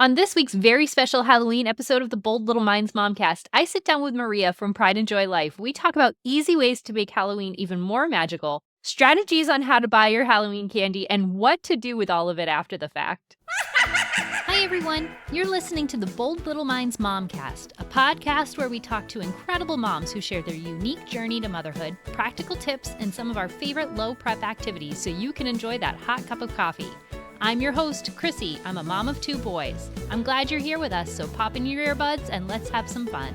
On this week's very special Halloween episode of the Bold Little Minds Momcast, I sit down with Maria from PrideandJoyLife. We talk about easy ways to make Halloween even more magical, strategies on how to buy your Halloween candy, and what to do with all of it after the fact. Hi, everyone. You're listening to the Bold Little Minds Momcast, a podcast where we talk to incredible moms who share their unique journey to motherhood, practical tips, and some of our favorite low-prep activities so you can enjoy that hot cup of coffee. I'm your host, Chrissy. I'm a mom of 2 boys. I'm glad you're here with us, so pop in your earbuds and let's have some fun.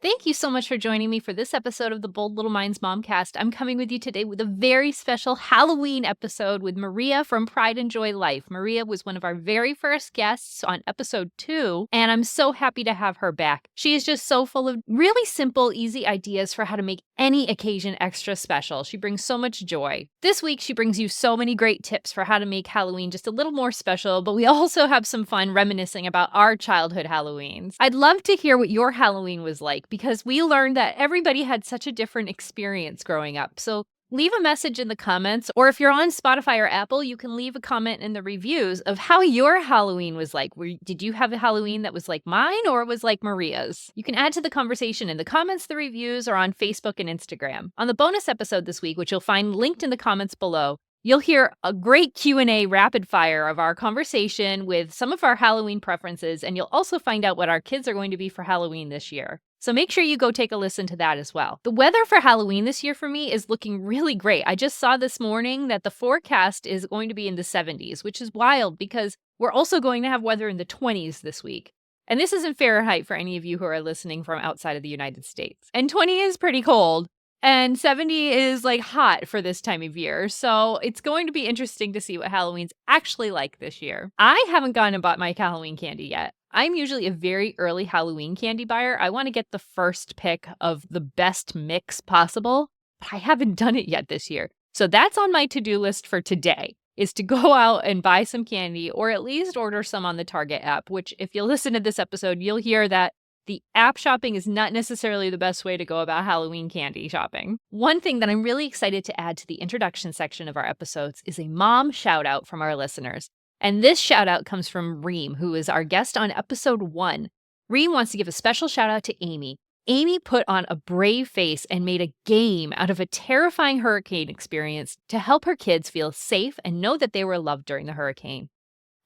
Thank you so much for joining me for this episode of the Bold Little Minds Momcast. I'm coming with you today with a very special Halloween episode with Maria from PrideandJoyLife. Maria was one of our very first guests on episode 2, and I'm so happy to have her back. She is just so full of really simple, easy ideas for how to make any occasion extra special. She brings so much joy. This week, she brings you so many great tips for how to make Halloween just a little more special, but we also have some fun reminiscing about our childhood Halloweens. I'd love to hear what your Halloween was like, because we learned that everybody had such a different experience growing up. So leave a message in the comments, or if you're on Spotify or Apple, you can leave a comment in the reviews of how your Halloween was like. Did you have a Halloween that was like mine or was like Maria's? You can add to the conversation in the comments, the reviews, or on Facebook and Instagram. On the bonus episode this week, which you'll find linked in the comments below, you'll hear a great Q&A rapid fire of our conversation with some of our Halloween preferences, and you'll also find out what our kids are going to be for Halloween this year. So make sure you go take a listen to that as well. The weather for Halloween this year for me is looking really great. I just saw this morning that the forecast is going to be in the 70s, which is wild because we're also going to have weather in the 20s this week. And this is in Fahrenheit for any of you who are listening from outside of the United States. And 20 is pretty cold. And 70 is like hot for this time of year. So it's going to be interesting to see what Halloween's actually like this year. I haven't gone and bought my Halloween candy yet. I'm usually a very early Halloween candy buyer. I want to get the first pick of the best mix possible, but I haven't done it yet this year. So that's on my to-do list for today, is to go out and buy some candy, or at least order some on the Target app, which if you listen to this episode, you'll hear that the app shopping is not necessarily the best way to go about Halloween candy shopping. One thing that I'm really excited to add to the introduction section of our episodes is a mom shout out from our listeners. And this shout out comes from Reem, who is our guest on episode 1. Reem wants to give a special shout out to Amy. Amy put on a brave face and made a game out of a terrifying hurricane experience to help her kids feel safe and know that they were loved during the hurricane.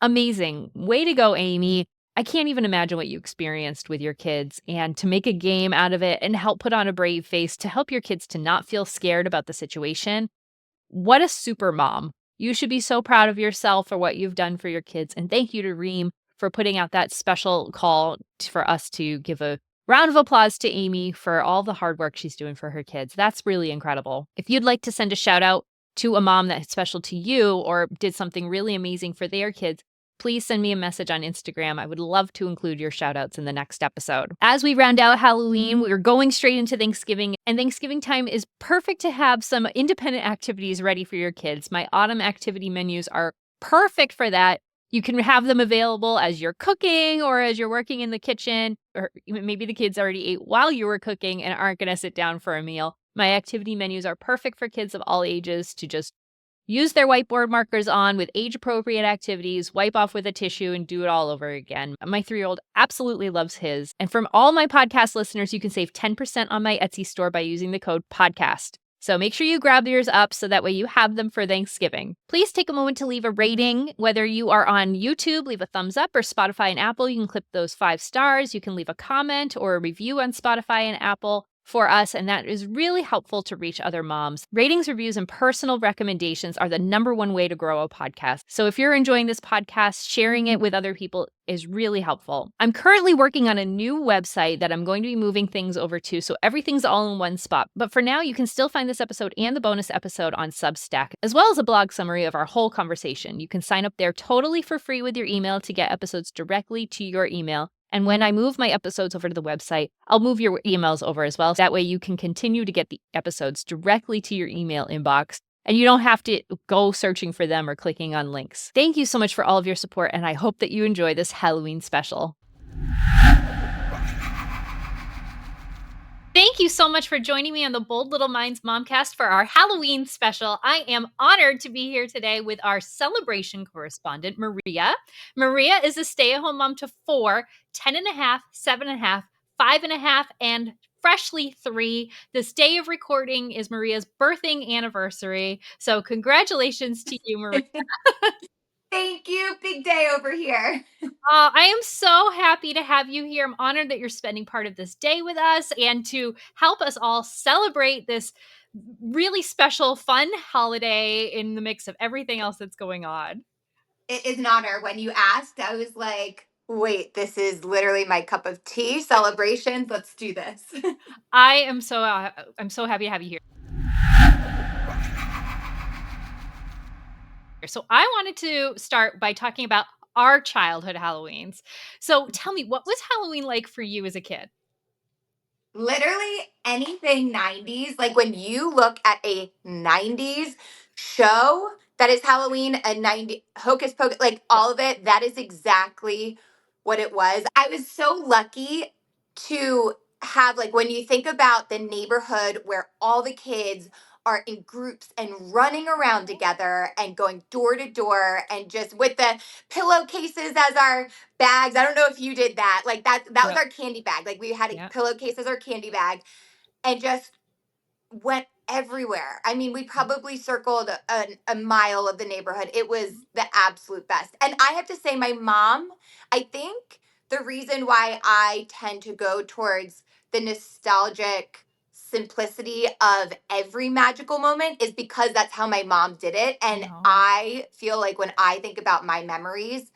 Amazing. Way to go, Amy. I can't even imagine what you experienced with your kids, and to make a game out of it and help put on a brave face to help your kids to not feel scared about the situation. What a super mom. You should be so proud of yourself for what you've done for your kids. And thank you to Reem for putting out that special call for us to give a round of applause to Amy for all the hard work she's doing for her kids. That's really incredible. If you'd like to send a shout out to a mom that's special to you or did something really amazing for their kids, please send me a message on Instagram. I would love to include your shoutouts in the next episode. As we round out Halloween, we're going straight into Thanksgiving, and Thanksgiving time is perfect to have some independent activities ready for your kids. My autumn activity menus are perfect for that. You can have them available as you're cooking or as you're working in the kitchen, or maybe the kids already ate while you were cooking and aren't going to sit down for a meal. My activity menus are perfect for kids of all ages to just use their whiteboard markers on with age-appropriate activities, wipe off with a tissue, and do it all over again. My 3-year-old absolutely loves his. And from all my podcast listeners, you can save 10% on my Etsy store by using the code PODCAST. So make sure you grab yours up so that way you have them for Thanksgiving. Please take a moment to leave a rating. Whether you are on YouTube, leave a thumbs up, or Spotify and Apple, you can clip those 5 stars. You can leave a comment or a review on Spotify and Apple for us, and that is really helpful to reach other moms. Ratings, reviews, and personal recommendations are the #1 way to grow a podcast. So if you're enjoying this podcast, sharing it with other people is really helpful. I'm currently working on a new website that I'm going to be moving things over to, so everything's all in one spot. But for now, you can still find this episode and the bonus episode on Substack, as well as a blog summary of our whole conversation. You can sign up there totally for free with your email to get episodes directly to your email. And when I move my episodes over to the website, I'll move your emails over as well. That way you can continue to get the episodes directly to your email inbox, and you don't have to go searching for them or clicking on links. Thank you so much for all of your support, and I hope that you enjoy this Halloween special. Thank Thank you so much for joining me on the Bold Little Minds Momcast for our Halloween special. I am honored to be here today with our celebration correspondent, Maria. Maria is a stay-at-home mom to 4, 10 and a half, 7 and a half, 5 and a half, and freshly 3. This day of recording is Maria's birthing anniversary. So congratulations to you, Maria. Thank you. Big day over here. I am so happy to have you here. I'm honored that you're spending part of this day with us and to help us all celebrate this really special, fun holiday in the mix of everything else that's going on. It is an honor. When you asked, I was like, wait, this is literally my cup of tea. Celebrations. Let's do this. I'm so happy to have you here. So I wanted to start by talking about our childhood Halloweens. So tell me, what was Halloween like for you as a kid? Literally anything 90s. Like when you look at a 90s show that is Halloween, a 90 Hocus Pocus, like Yep. all of it, that is exactly what it was. I was so lucky to have, like, when you think about the neighborhood where all the kids are in groups and running around together and going door to door and just with the pillowcases as our bags. I don't know if you did that. Like that was Yep. our candy bag. Like we had a Yep. pillowcase as our candy bag and just went everywhere. I mean, we probably circled a mile of the neighborhood. It was the absolute best. And I have to say, my mom, I think the reason why I tend to go towards the nostalgic simplicity of every magical moment is because that's how my mom did it. And No. I feel like when I think about my memories,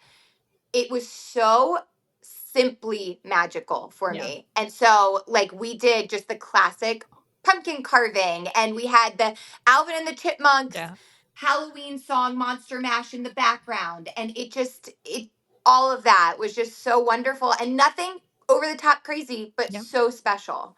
it was so simply magical for Yeah. me. And so, like, we did just the classic pumpkin carving, and we had the Alvin and the Chipmunks Yeah. Halloween song Monster Mash in the background. And all of that was just so wonderful and nothing over the top crazy, but Yeah. so special.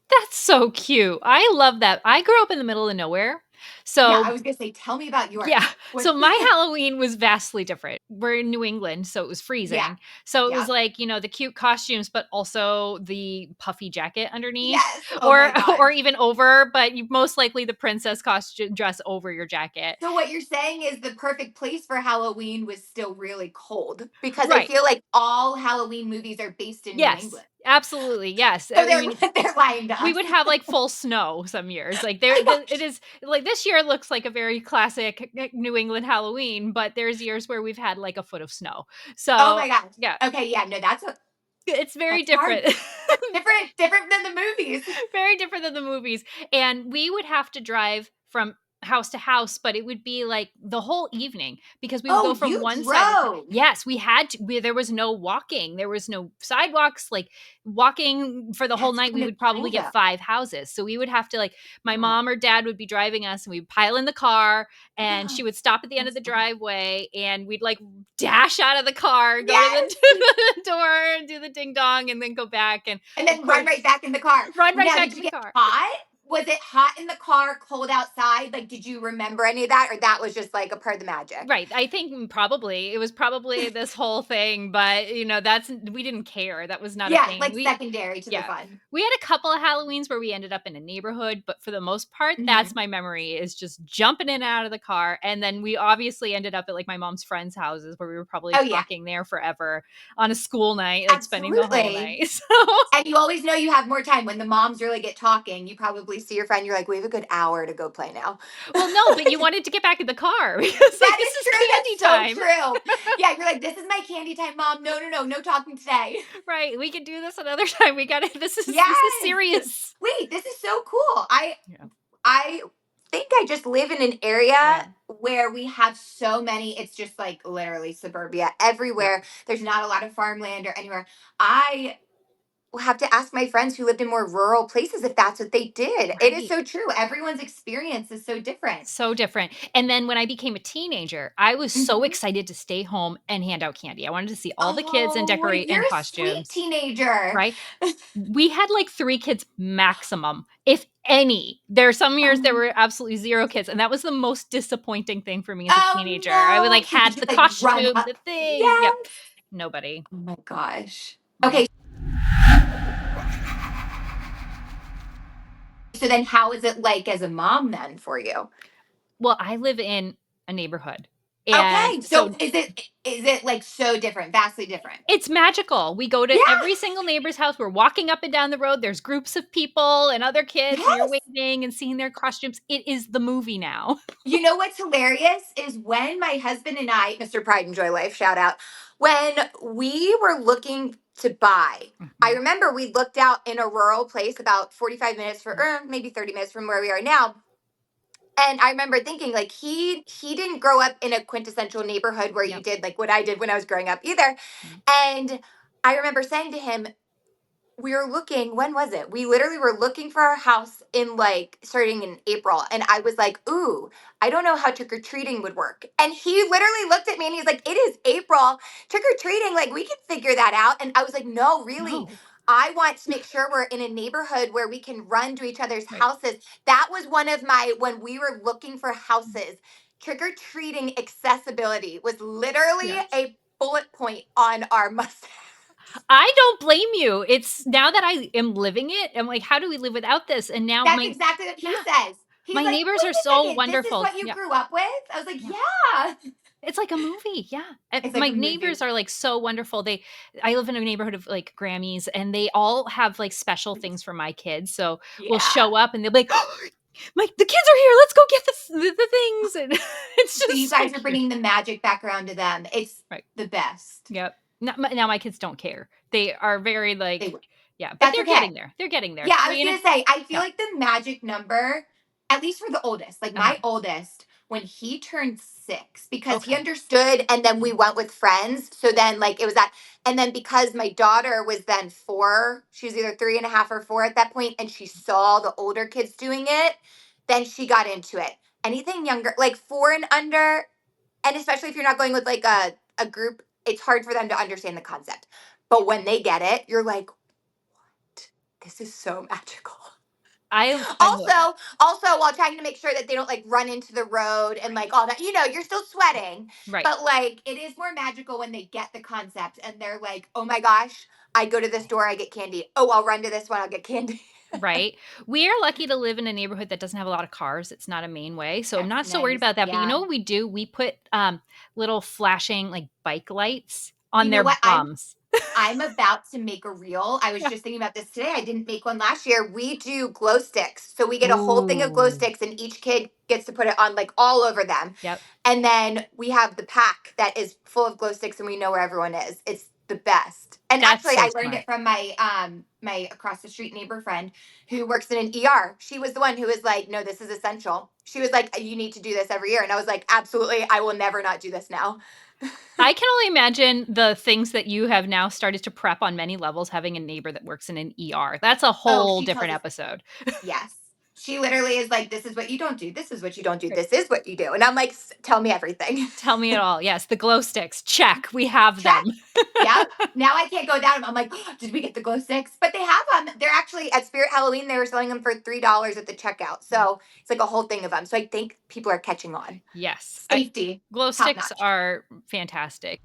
That's so cute. I love that. I grew up in the middle of nowhere. Yeah, So I was gonna say, tell me about yours. yeah. What? So my Halloween was vastly different. We're in New England, so it was Yeah, freezing. So it was yeah. like, the cute costumes, but also the puffy jacket underneath Yes. Oh or my gosh. or even over, but you most likely the princess costume dress over your jacket. So what you're saying is the perfect place for Halloween was still really cold because I Right. feel like all Halloween movies are based in New Yes. England. Absolutely. Yes. So I they're mean, they're lying to we us. would have like full snow some years. Like My it gosh. is like this year looks like a very classic New England Halloween, but there's years where we've had like a foot of snow. Oh So my gosh. yeah, Okay, yeah, no, it's very that's hard. different. That's different than the movies. Very different than the movies. And we would have to drive from house to house, but it would be like the whole evening because we would Oh, go from you one side of drove. yes, we had to there was no walking. There was no sidewalks. Like walking for the whole That's night, we kind of would probably cool get though. 5 houses. So we would have to like my Oh. mom or dad would be driving us and we'd pile in the car and she would stop at the end of That's the fun. driveway and we'd like dash out of the car, go to Yes. the door and do the ding dong and then go back and And of then run course right back in the car. run right Now, back did to you the get car. hot? Was it hot in the car, cold outside? Like, did you remember any of that? Or that was just like a part of the magic? Right. I think probably it was probably this whole thing, but that's we didn't care. That was not a Yeah, thing. like secondary to the Yeah. fun. We had a couple of Halloweens where we ended up in a neighborhood, but for the most part, that's Mhm. my memory is just jumping in and out of the car. And then we obviously ended up at like my mom's friends' houses where we were probably Oh, yeah, talking there forever on a school night, like spending the whole absolutely. night. So And you always know you have more time when the moms really get talking. You probably see your friend, you're like, we have a good hour to go play now. well, no, but you wanted to get back in the car because like That this is is true. candy That's so time. true. Yeah, you're like, this is my candy time, mom. No, no, no, no talking today. Right. We could do this another time. We got to this is Yes. serious. Wait, this is so cool. Yeah. I think I just live in an area Yeah. where we have so many, it's just like literally suburbia Yeah. everywhere. There's not a lot of farmland or anywhere. I will have to ask my friends who lived in more rural places if that's what they did. It is Right. so true. Everyone's experience is so different. So different. And then when I became a teenager, I was so Mhm. excited to stay home and hand out candy. I wanted to see all the kids and Oh, decorate you're in a sweet costumes, teenager. right? We had like 3 kids maximum, if any. There are some years there Um, were absolutely 0 kids, and that was the most disappointing thing for me as a oh teenager. I would like no. So did had you the like run costume, up? the thing. Yep. Yes. Nobody. Oh my gosh. Yeah. Okay. So then how is it like as a mom then for you? Well, I live in a neighborhood, and Okay, so so is it like so different, vastly different? it's magical. We go to every Yes. single neighbor's house. We're walking up and down the road. There's groups of people and other kids, and you're Yes. waving and seeing their costumes. It is the movie now. You know what's hilarious is when my husband and I, Mr. Pride and Joy Life, shout out, when we were looking to buy, I Mhm. remember we looked out in a rural place about 45 minutes for, Yep. or maybe 30 minutes from where we are now. And I remember thinking like he didn't grow up in a quintessential neighborhood where you Yep. did like what I did when I was growing up either. Yep. And I remember saying to him, we were looking, when was it? We literally were looking for our house in like starting in April. And I was like, ooh, I don't know how trick or treating would work. And he literally looked at me and he's like, it is April. Trick or treating, like we can figure that out. And I was like, no, really. No. I want to make sure we're in a neighborhood where we can run to each other's Right. houses. That was one of my, when we were looking for houses, trick or treating accessibility was literally Yes. a bullet point on our must. I don't blame you. It's now that I am living it, I'm like, how do we live without this? And now That's my exactly what he yeah, says. He's my like, neighbors are wait a so second, this is wonderful. what you Yeah. grew up with? I was like, Yeah. yeah. It's like a movie, yeah, and It's like my a neighbors movie. are, like, so wonderful. I live in a neighborhood of, like, Grammys, and they all have, like, special things for my kids, so we'll Yeah. show up, and they'll be like, "Oh, the kids are here, let's go get the things," and it's So you just so guys are cute. bringing the magic back around to them. It's Right, the best. yep. Now my kids don't care. They are very, They like yeah, but That's okay. they're getting there. Yeah, I was 3 and a gonna say, I feel yeah, like the magic number, at least for the oldest, like uh-huh, my oldest, when he turned 6, because he okay. understood, and then we Mhm, went with friends. So then, like, it was that. And then because my daughter was then 4, she was either 3.5 or 4 at that point, and she saw the older kids doing it, then she got into it. Anything younger, like 4 and under, and especially if you're not going with like a group, it's hard for them to understand the concept. But when they get it, you're like, this is so magical. I love it. Also while trying to make sure that they don't like run into the road and Right, like all that, you're still sweating, right, but like it is more magical when they get the concept and they're like, oh my gosh, I go to this right. store, I get candy. Oh, I'll run to this one, I'll get candy. Right. We are lucky to live in a neighborhood that doesn't have a lot of cars. It's not a main way, so I'm That's not so worried nice. about that, but you Yeah. know what we do? We put, little flashing, like, bike lights on You know their what? bums. I'm about to make a reel. I was Yeah. just thinking about this today. I didn't make one last year. We do glow sticks. So we get a whole thing of glow Ooh. sticks and each kid gets to put it on like all over them. Yep. And then we have the pack that is full of glow sticks and we know where everyone is. It's the best. And That's actually so I learned smart. it from my across the street neighbor friend who works in an ER. She was the one who was like, "No, this is essential." She was like, "You need to do this every year." And I was like, "Absolutely. I will never not do this now." I can only imagine the things that you have now started to prep on many levels having a neighbor that works in an ER. That's a Oh, whole she tells different us. episode. Yes. She literally is like, this is what you don't do. This is what you don't do. Right. This is what you do. And I'm like, Tell me everything." Tell me it all. Yes, the glow sticks. Check. We have Check. them. Yep. Now I can't go down. I'm like, did we get the glow sticks? But they have them. They're actually at Spirit Halloween. They were selling them for $3 at the checkout. Yep. So it's like a whole thing of them. So I think people are catching on. Yes. Safety, Glow top sticks notch. are fantastic.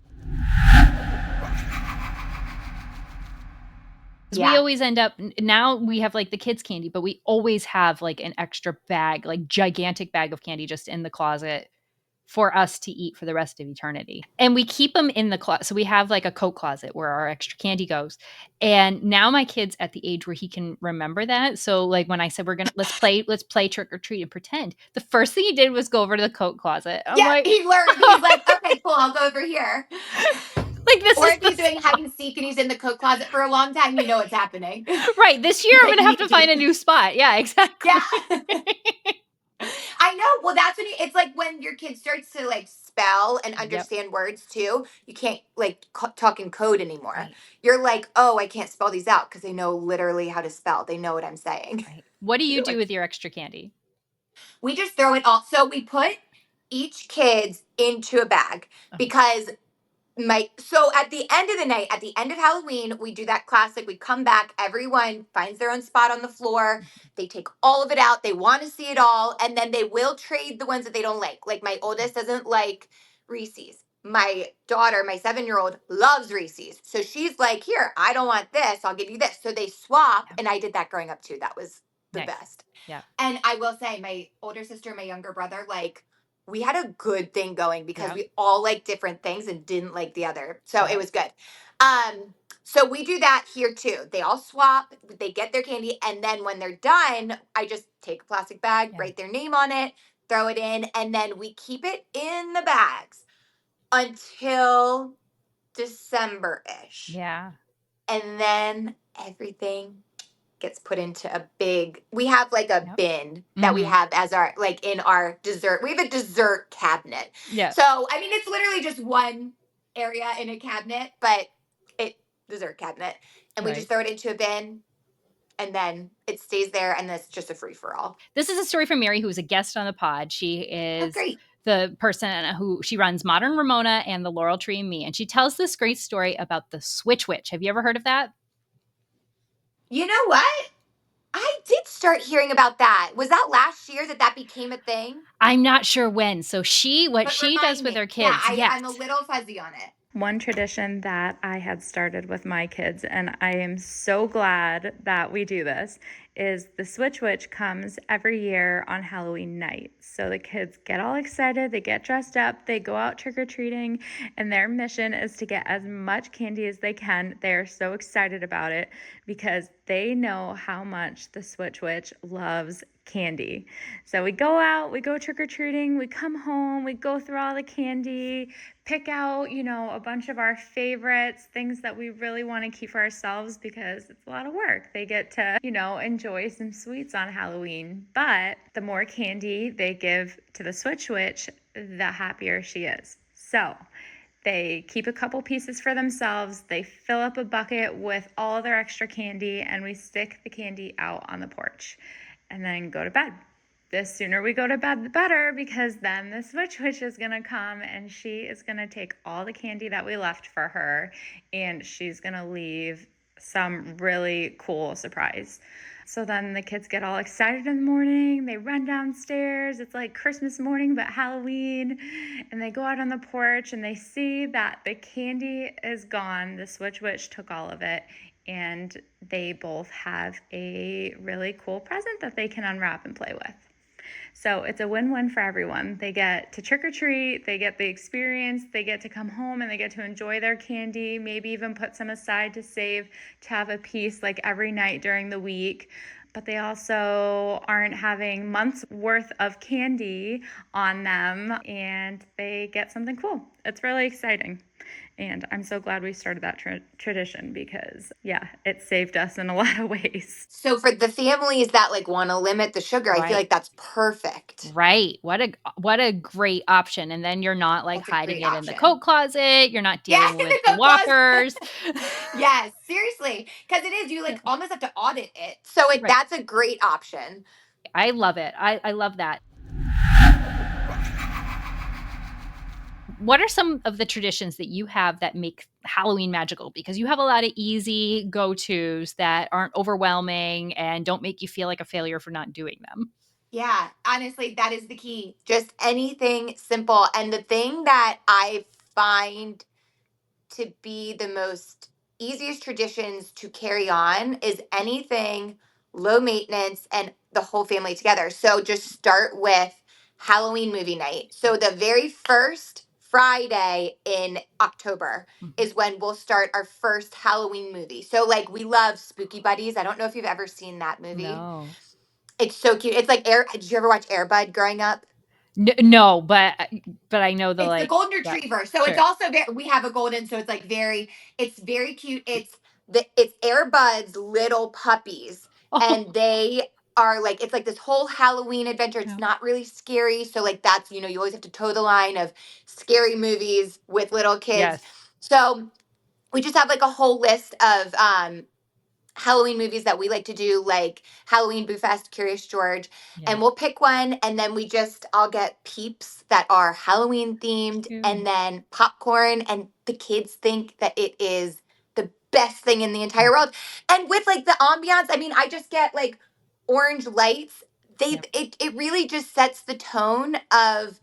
We Yeah. always end up now we have, like, the kids' candy, but we always have, like, an extra bag, like, gigantic bag of candy just in the closet for us to eat for the rest of eternity. And we keep them in the closet. So we have, like, a coat closet where our extra candy goes. And now my kid's at the age where he can remember that. So, like, when I said, "We're gonna let's play trick or treat and pretend," the first thing he did was go over to the coat closet. I'm Yeah. like He learned. He's like, okay, cool. I'll go over here. like, this Or is if the he's doing hide and seek and he's in the coat closet for a long time, you know what's happening. right, this year He's I'm like, gonna you have need to to do find a this. new spot. Yeah, Yeah. exactly. I know. Well, that's when it's like when your kid starts to like spell and Yep. understand words too. You can't like talk in code anymore. Right. You're like, oh, I can't spell these out because they know literally how to spell. They know what I'm saying. Right. What do you You're do like, with your extra candy? we just throw it all. So we put each kid's into a bag Okay. because so at the end of the night, at the end of Halloween, we do that classic. We come back, everyone finds their own spot on the floor. They take all of it out. They want to see it all, and then they will trade the ones that they don't like. Like my oldest doesn't like Reese's. My daughter, my 7-year-old, loves Reese's. So she's like, "Here, I don't want this. I'll give you this." So they swap, Yep. and I did that growing up too. That was the Nice. best. Yeah. And I will say, my older sister, my younger brother, like, we had a good thing going because Yeah. we all like different things and didn't like the other. So it Yeah. was good. So we do that here too. They all swap, they get their candy, and then when they're done, I just take a plastic bag, Yeah. write their name on it, throw it in, and then we keep it in the bags until December-ish. Yeah. And then everything gets put into a big, we have like a Yep. bin that we Mm-hmm. have as our, like, in our dessert, we have a dessert cabinet. Yeah. So I mean, it's literally just one area in a cabinet, but it dessert cabinet, and we just Right. throw it into a bin, and then it stays there, and it's just a free-for-all. This is a story from Mary, who is a guest on the pod. She Oh, is great. the person who she runs Modern Ramona and the Laurel Tree and Me. And she tells this great story about the Switch Witch. Have you ever heard of that? You know what, I did start hearing about that. Was that last year that that became a thing? I'm not sure when. So what But she does remind with me. her Yeah, kids, I'm a yes. little fuzzy on it. One tradition that I had started with my kids, and I am so glad that we do this, is the Switch Witch comes every year on Halloween night. So the kids get all excited, they get dressed up, they go out trick-or-treating, and their mission is to get as much candy as they can. They're so excited about it because they know how much the Switch Witch loves candy. So we go out, we go trick-or-treating, we come home, we go through all the candy, pick out, a bunch of our favorites, things that we really want to keep for ourselves because it's a lot of work. They get to, enjoy some sweets on Halloween. But the more candy they give to the Switch Witch, the happier she is. So they keep a couple pieces for themselves. They fill up a bucket with all their extra candy, and we stick the candy out on the porch and then go to bed. The sooner we go to bed, the better, because then the Switch Witch is going to come and she is going to take all the candy that we left for her and she's going to leave some really cool surprise. So then the kids get all excited in the morning. They run downstairs. It's like Christmas morning, but Halloween. And they go out on the porch and they see that the candy is gone. The Switch Witch took all of it. And they both have a really cool present that they can unwrap and play with. So it's a win-win for everyone. They get to trick or treat, they get the experience, they get to come home and they get to enjoy their candy, maybe even put some aside to save to have a piece like every night during the week. But they also aren't having months worth of candy on them and they get something cool. It's really exciting. And I'm so glad we started that tradition because, yeah, it saved us in a lot of ways. So for the families that like want to limit the sugar, I feel Right. like that's perfect. Right. What a great option. And then you're not like That's a hiding great it in the option. coat closet. You're not Yeah, dealing in with the the cook whoppers. closet. Yes, seriously, because it is, you Yeah. like almost have to audit it. So Right. that's a great option. I love it. I love that. What are some of the traditions that you have that make Halloween magical? Because you have a lot of easy go-tos that aren't overwhelming and don't make you feel like a failure for not doing them. Yeah, honestly, that is the key. Just anything simple. And the thing that I find to be the most easiest traditions to carry on is anything low maintenance and the whole family together. So just start with Halloween movie night. So the very first Friday in October Mhm. is when we'll start our first Halloween movie. So like we love Spooky Buddies. I don't know if you've ever seen that movie. No. It's so cute. It's like Air. Did you ever watch Air Bud growing up? No, but I know the It's the like golden yeah. retriever. So it's Sure. also very, we have a golden, so it's like it's very cute. It's Airbud's little puppies, Oh, and they are like, it's like this whole Halloween adventure. It's yeah. not really scary. So like that's, you always have to toe the line of scary movies with little kids. Yes. So we just have like a whole list of Halloween movies that we like to do, like Halloween Boo Fest, Curious George, Yeah. and we'll pick one, and then we just all get peeps that are Halloween themed, and Cute. then popcorn, and the kids think that it is the best thing in the entire world. And with like the ambiance, I mean, I just get like orange lights. Yeah. It really just sets the tone of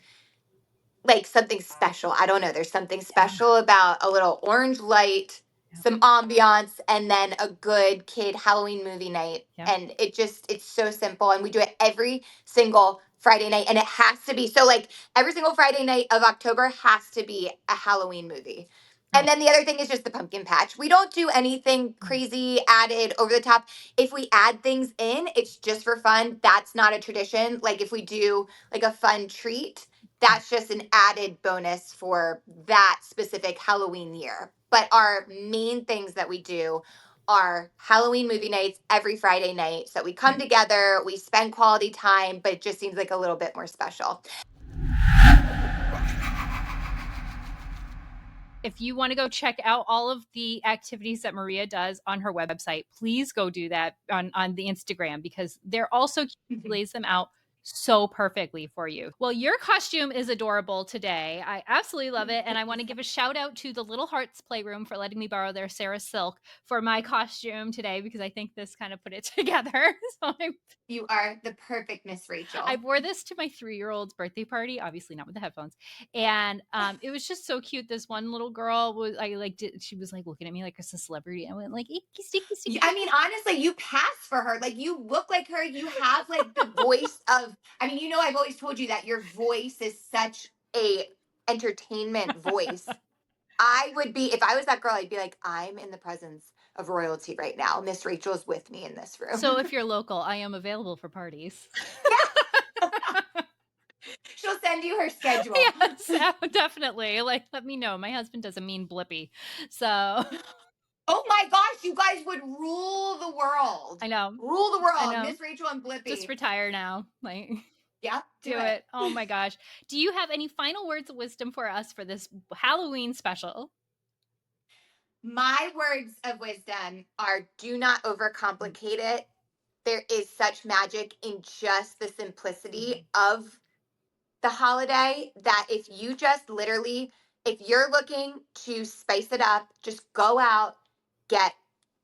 like something special. I don't know. There's something Yeah. special about a little orange light some ambiance, and then a good kid Halloween movie night. Yeah. And it's so simple. And we do it every single Friday night. And it has to be so, like, every single Friday night of October has to be a Halloween movie. And then the other thing is just the pumpkin patch. We don't do anything crazy added over the top. If we add things in, it's just for fun. That's not a tradition. Like, if we do like a fun treat, that's just an added bonus for that specific Halloween year. But our main things that we do are Halloween movie nights every Friday night. So we come together, we spend quality time, but it just seems like a little bit more special. If you want to go check out all of the activities that Maria does on her website, please go do that on the Instagram, because they're also lays them out so perfectly for you. Well, your costume is adorable today. I absolutely love it. And I want to give a shout out to the Little Hearts Playroom for letting me borrow their Sarah Silk for my costume today, because I think this kind of put it together. So You are the perfect Miss Rachel. I wore this to my 3-year-old's birthday party, obviously not with the headphones. And it was just so cute. This one little girl she was like looking at me like it's a celebrity. I went like, icky, sticky, sticky. I mean, honestly, you pass for her. Like, you look like her. You have like the voice of, I mean, I've always told you that your voice is such a entertainment voice. I would be, if I was that girl, I'd be like, I'm in the presence of royalty right now. Miss Rachel's with me in this room. So if you're local, I am available for parties. She'll send you her schedule. Yes, definitely. Like, let me know. My husband doesn't mean Blippy. So. Oh my gosh, you guys would rule the world. I know. Rule the world. Miss Rachel and Blippy. Just retire now. Like, yeah, do it. Oh my gosh. Do you have any final words of wisdom for us for this Halloween special? My words of wisdom are, do not overcomplicate it. There is such magic in just the simplicity of the holiday that if you just literally, if you're looking to spice it up, just go out, get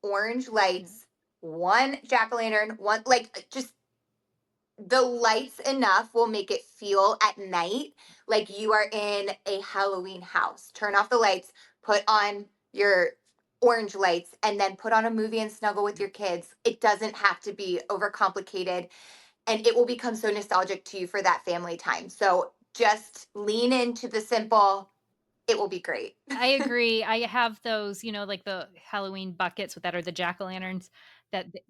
orange lights, one jack-o'-lantern, one, like, just the lights enough will make it feel at night like you are in a Halloween house. Turn off the lights, put on your orange lights, and then put on a movie and snuggle with your kids. It doesn't have to be overcomplicated, and it will become so nostalgic to you for that family time. So just lean into the simple. It will be great. I agree. I have those, like the Halloween buckets that are the jack-o'-lanterns.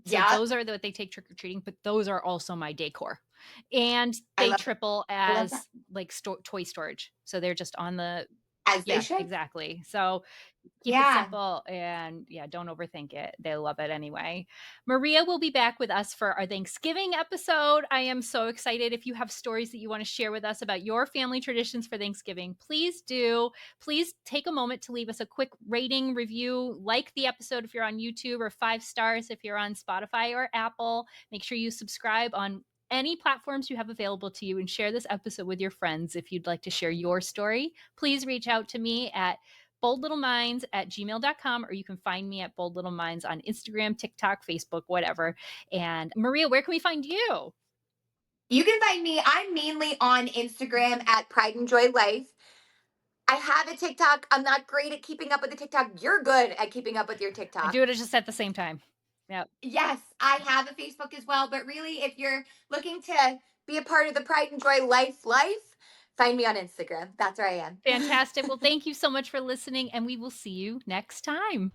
Those are what they take trick-or-treating, but those are also my decor. And they triple as like toy storage. So they're just on the... As they should. Exactly. So keep it simple and don't overthink it. They love it anyway. Maria will be back with us for our Thanksgiving episode. I am so excited. If you have stories that you want to share with us about your family traditions for Thanksgiving, please do. Please take a moment to leave us a quick rating, review, like the episode if you're on YouTube, or 5 stars if you're on Spotify or Apple. Make sure you subscribe on any platforms you have available to you, and share this episode with your friends. If you'd like to share your story, please reach out to me at boldlittleminds@gmail.com, or you can find me at Bold Little Minds on Instagram, TikTok, Facebook, whatever. And Maria, where can we find you? You can find me, I'm mainly on Instagram at PrideandJoyLife. I have a TikTok. I'm not great at keeping up with the TikTok. You're good at keeping up with your TikTok. I do it just at the same time. Yep. Yes, I have a Facebook as well. But really, if you're looking to be a part of the Pride and Joy life, find me on Instagram. That's where I am. Fantastic. Well, thank you so much for listening, and we will see you next time.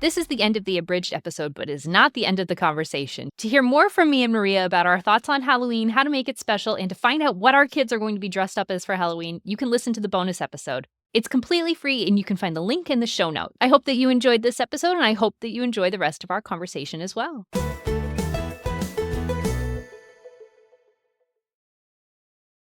This is the end of the abridged episode, but is not the end of the conversation. To hear more from me and Maria about our thoughts on Halloween, how to make it special, and to find out what our kids are going to be dressed up as for Halloween, you can listen to the bonus episode. It's completely free, and you can find the link in the show note. I hope that you enjoyed this episode, and I hope that you enjoy the rest of our conversation as well.